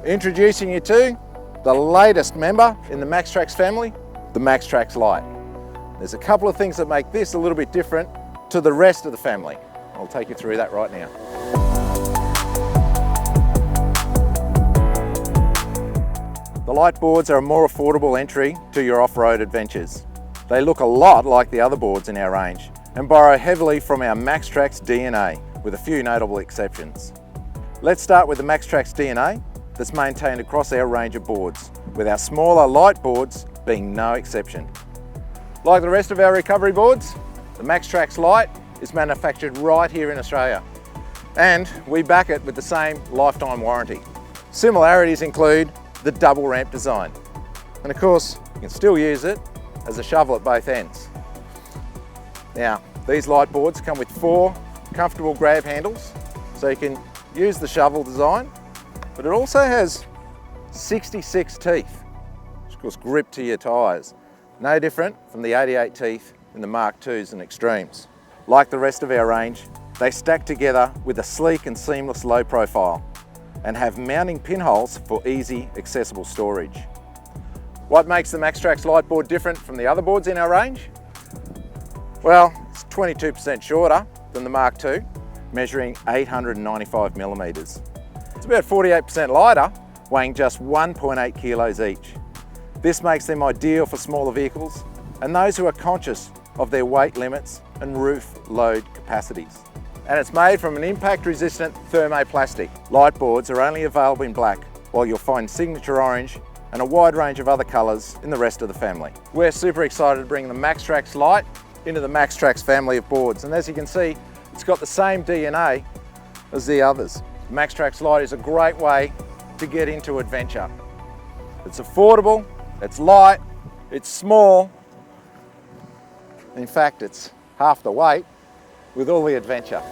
Introducing you to the latest member in the MaxTrax family, the MaxTrax Lite. There's a couple of things that make this a little bit different to the rest of the family. I'll take you through that right now. The Lite boards are a more affordable entry to your off-road adventures. They look a lot like the other boards in our range and borrow heavily from our MaxTrax DNA, with a few notable exceptions. Let's start with the MaxTrax DNA that's maintained across our range of boards, with our smaller Lite boards being no exception. Like the rest of our recovery boards, the MaxTrax Lite is manufactured right here in Australia, and we back it with the same lifetime warranty. Similarities include the double ramp design, and of course you can still use it as a shovel at both ends. Now, these Lite boards come with 4 comfortable grab handles, so you can use the shovel design, but it also has 66 teeth, which of course grip to your tyres. No different from the 88 teeth in the Mark IIs and Extremes. Like the rest of our range, they stack together with a sleek and seamless low profile and have mounting pinholes for easy, accessible storage. What makes the MaxTrax Lite board different from the other boards in our range? Well, it's 22% shorter than the Mark II, measuring 895 millimetres. It's about 48% lighter, weighing just 1.8 kilos each. This makes them ideal for smaller vehicles and those who are conscious of their weight limits and roof load capacities. And it's made from an impact-resistant thermoplastic. Lite boards are only available in black, while you'll find signature orange and a wide range of other colours in the rest of the family. We're super excited to bring the MaxTrax Lite into the MaxTrax family of boards, and as you can see, it's got the same DNA as the others. The MaxTrax Lite is a great way to get into adventure. It's affordable, it's light, it's small. In fact, it's half the weight with all the adventure.